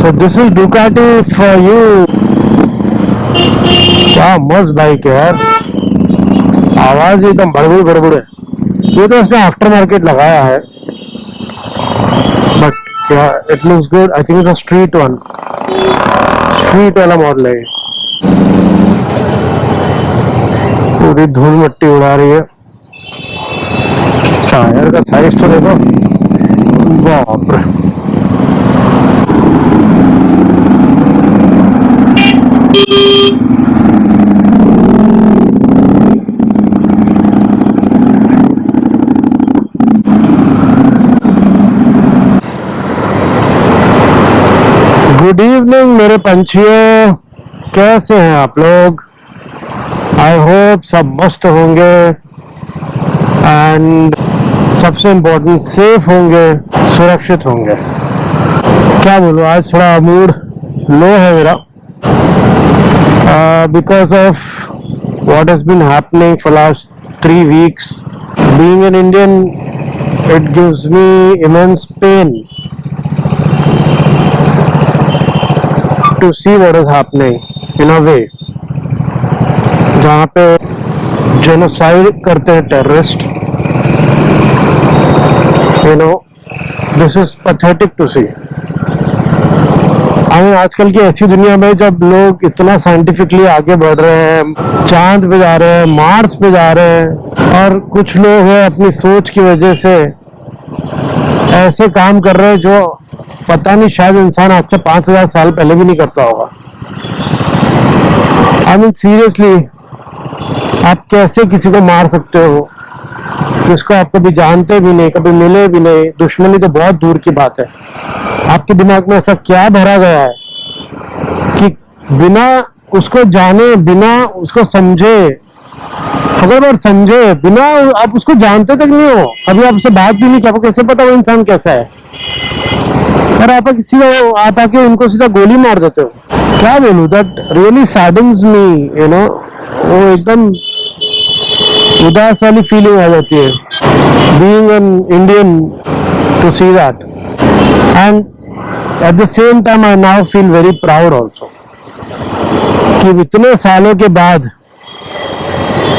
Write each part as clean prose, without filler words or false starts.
So this is Ducati for you. क्या मस्त bike है यार, आवाज एकदम बड़बड़ बड़बड़ है। ये तो इसने आफ्टर मार्केट लगाया है, but it looks good. I think it's a street one, street वाला मॉडल है। पूरी धूल मिट्टी उड़ा रही है। टायर का साइज तो देखो, बाप रे। गुड इवनिंग मेरे पंछियों, कैसे हैं आप लोग? आई होप सब मस्त होंगे एंड सबसे इम्पोर्टेंट सेफ होंगे, सुरक्षित होंगे। क्या बोलूं, आज थोड़ा मूड लो है मेरा because of what has been happening for last 3 weeks. Being an Indian, it gives me immense pain to see what is happening in a way. जहाँ पे genocide करते हैं terrorist, you know, this is pathetic to see. आजकल की ऐसी दुनिया में जब लोग इतना साइंटिफिकली आगे बढ़ रहे हैं, चांद पे जा रहे हैं, मार्स पे जा रहे हैं, और कुछ लोग हैं अपनी सोच की वजह से ऐसे काम कर रहे हैं जो पता नहीं शायद इंसान आज से 5000 साल पहले भी नहीं करता होगा। आई मीन सीरियसली, आप कैसे किसी को मार सकते हो जिसको आप कभी जानते भी नहीं, कभी मिले भी नहीं? दुश्मनी तो बहुत दूर की बात है। आपके दिमाग में ऐसा क्या भरा गया है कि बिना उसको जाने, बिना उसको समझे, फगर और समझे, बिना आप उसको जानते तक नहीं हो, कभी आप उससे बात भी नहीं की, आपको कैसे पता वो इंसान कैसा है? और आप आके उनको सीधा गोली मार देते हो। क्या बोलूं, that really saddens me, you know. वो एकदम उदास वाली फीलिंग आ जाती है being an Indian to see that. And at the same time I now feel very proud also कि इतने सालों के बाद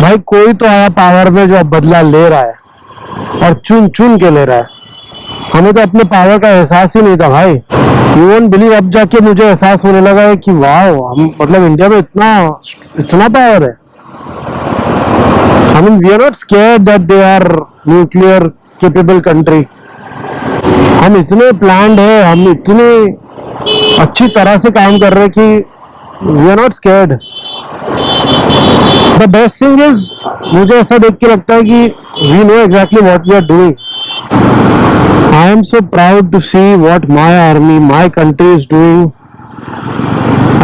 भाई कोई तो आया पावर में जो अब बदला ले रहा है और चुन चुन के ले रहा है। हमें तो अपने पावर का एहसास ही नहीं था भाई। यू वोंट बिलीव, अब जाके मुझे एहसास होने लगा है कि वाह, हम मतलब इंडिया में इतना पावर है। I mean, we are not scared that they are nuclear capable country. हम इतने प्लान्ड है, हम इतने अच्छी तरह से काम कर रहे हैं कि we are not scared. The best thing is, मुझे ऐसा देख के लगता है कि we know exactly what we are doing. I am so proud to see what my army, my country is doing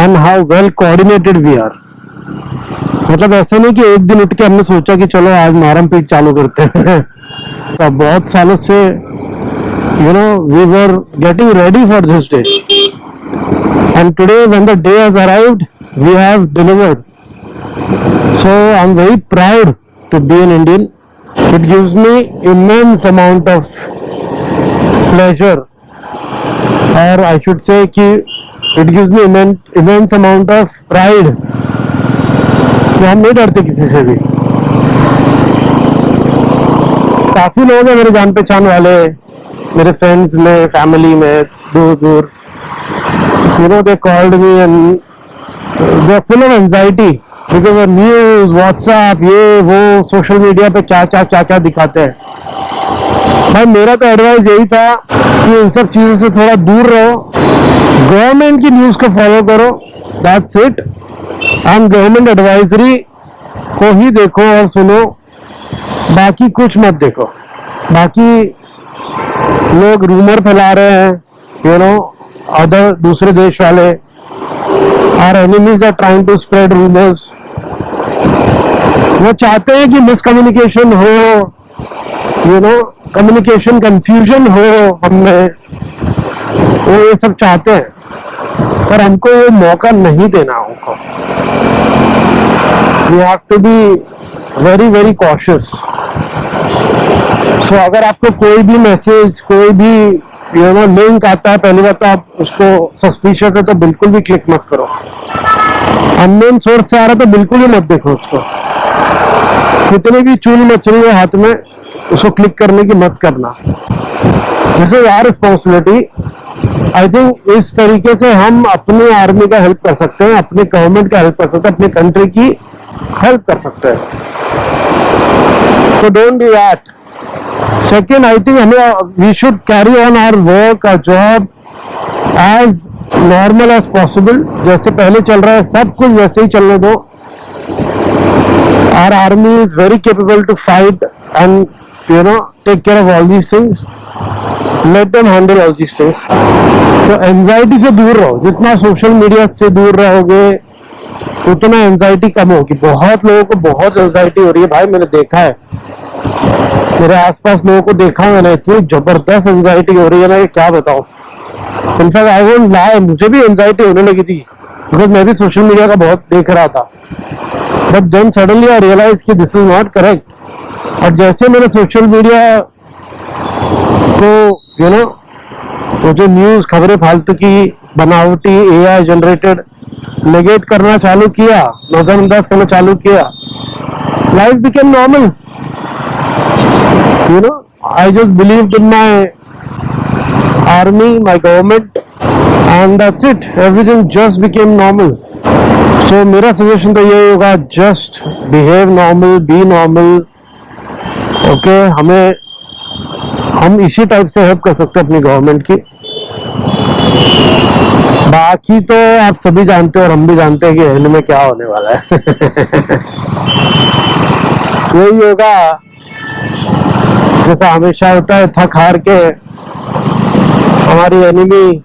and how well coordinated we are. मतलब ऐसा नहीं कि एक दिन उठ के हमने सोचा कि चलो आज मारम पीट चालू करते हैं। तो बहुत सालों से you know, we were getting ready for this day, and today when the day has arrived, we have delivered. So I'm very proud to be an Indian. It gives me immense amount of pleasure, or I should say कि it gives me immense amount of pride कि हम नहीं डरते किसी से भी। काफी लोग हैं मेरे जान पहचान वाले, मेरे फ्रेंड्स में, फैमिली में, दूर दूर, you know, they called me and they are full of anxiety because of news, WhatsApp, ये वो सोशल मीडिया पे क्या दिखाते हैं। भाई मेरा तो एडवाइस यही था कि इन सब चीजों से थोड़ा दूर रहो, गवर्नमेंट की न्यूज को फॉलो करो, that's it. And government advisory को ही देखो और सुनो, बाकी कुछ मत देखो। बाकी लोग रूमर फैला रहे हैं, यू नो, अदर दूसरे देश वाले, our enemies are trying to spread rumours. वो चाहते हैं कि मिसकम्युनिकेशन हो, यू नो, कम्युनिकेशन कंफ्यूजन हो हमें, वो ये सब चाहते हैं, पर हमको वो मौका नहीं देना। हमको we have to be very very cautious. So अगर आपको कोई भी मैसेज, कोई भी लिंक आता है, पहली बात तो आप उसको सस्पिशियस है तो बिल्कुल भी क्लिक मत करो। अननोन सोर्स से आ रहा तो बिल्कुल ही मत देखो उसको। कितनी भी चूल मछली है हाथ में, उसको क्लिक करने की मत करना। This is our responsibility. I think इस तरीके से हम अपनी आर्मी का हेल्प कर सकते हैं, अपनी गवर्नमेंट का हेल्प कर सकते हैं, अपनी कंट्री की हेल्प कर सकते हैं। तो don't do that. Second, I think हमें we should carry on our work, our job as normal as possible. जैसे पहले चल रहा है सब कुछ वैसे ही चलने दो। Our army is very capable to fight and take care of all these things. Let them handle all these things. तो एंजाइटी से दूर रहो, जितना सोशल मीडिया से दूर रहोगे उतना एंजाइटी कम होगी। बहुत लोगों को बहुत एंजाइटी हो रही है भाई, मैंने देखा है, मेरे आसपास लोगों को देखा मैंने, इतनी जबरदस्त एंजाइटी हो रही है ना कि क्या बताऊं। इनफैक्ट आई वोंट लाई, मुझे भी एंजाइटी होने लगी थी बिकॉज मैं भी सोशल मीडिया का बहुत देख रहा था। But then suddenly I realize कि दिस इज नॉट करेक्ट। और जैसे मैंने सोशल मीडिया को वो जो न्यूज खबरें फालतू की बनावटी एआई जनरेटेड नेगेट करना चालू किया, नजरअंदाज करना चालू किया, life became normal. I just believed in my army, my government, and that's it. Everything just became normal. So मेरा सजेशन तो ये होगा, just behave normal, be normal. Okay, हम इसी टाइप से हेल्प कर सकते हैं अपनी गवर्नमेंट की। बाकी तो आप सभी जानते हो और हम भी जानते हैं कि एंड में क्या होने वाला है। यही होगा जैसा हमेशा होता है, थक हार के हमारी एनिमी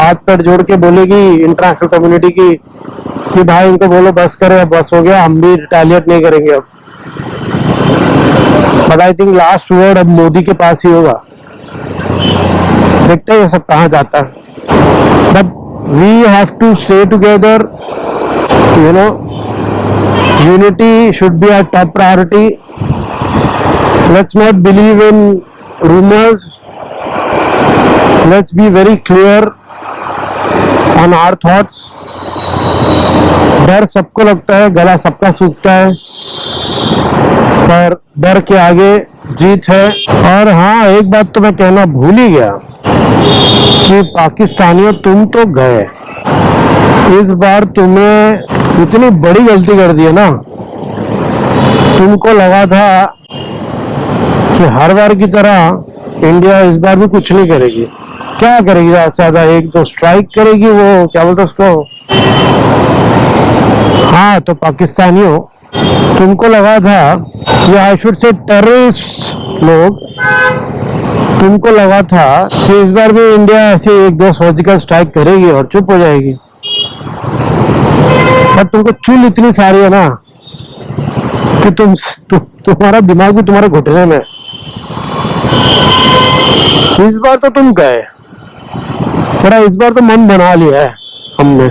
हाथ पैर जोड़ के बोलेगी इंटरनेशनल कम्युनिटी की कि भाई इनको बोलो बस करो, अब बस हो गया, हम भी रिटेलिएट नहीं करेंगे अब। But I think last word अब मोदी के पास ही होगा। देखते हैं ये सब कहाँ जाता है। But we have to stay together, unity should be our top priority. Let's not believe in rumors. Let's be very clear on our thoughts. डर सबको लगता है, गला सबका सूखता है, पर डर के आगे जीत है। और हाँ, एक बात तो मैं कहना भूल ही गया कि पाकिस्तानियों तुम तो गए, इस बार तुमने इतनी बड़ी गलती कर दी है ना। तुमको लगा था कि हर बार की तरह इंडिया इस बार भी कुछ नहीं करेगी। क्या करेगी? ज्यादा से ज्यादा एक दो स्ट्राइक करेगी, वो क्या बोलते उसको। हाँ, तो पाकिस्तानियों तुमको लगा था कि आई शुड से टेररिस्ट लोग, तुमको लगा था कि इस बार भी इंडिया ऐसे एक दो सर्जिकल स्ट्राइक करेगी और चुप हो जाएगी। पर तुमको चुल इतनी सारी है ना कि तुम्हारा दिमाग भी तुम्हारे घुटने में। इस बार तो तुम गए, थोड़ा इस बार तो मन बना लिया है हमने,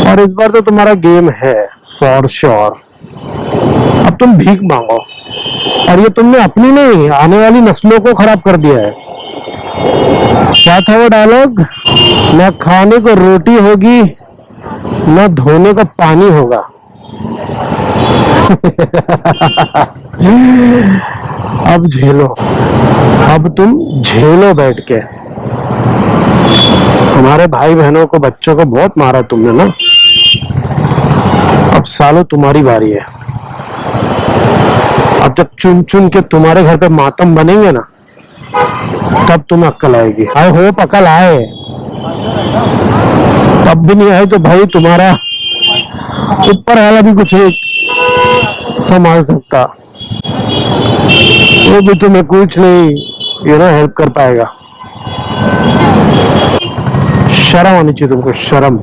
और इस बार तो तुम्हारा गेम है फॉर श्योर। अब तुम भीख मांगो, और ये तुमने अपनी नहीं आने वाली नस्लों को खराब कर दिया है। क्या था वो डायलॉग? न खाने को रोटी होगी, न धोने को पानी होगा। अब झेलो, अब तुम झेलो बैठ के। हमारे भाई बहनों को, बच्चों को बहुत मारा तुमने ना, अब सालों तुम्हारी बारी है। अब जब चुन चुन के तुम्हारे घर पे मातम बनेंगे ना, तब तुम्हें अक्ल आएगी। आई होप अक्ल आए। तब भी नहीं आए तो भाई तुम्हारा ऊपर वाला भी कुछ नहीं संभाल सकता, वो भी तुम्हें कुछ नहीं हेल्प कर पाएगा। शर्म आनी चाहिए तुमको, शर्म।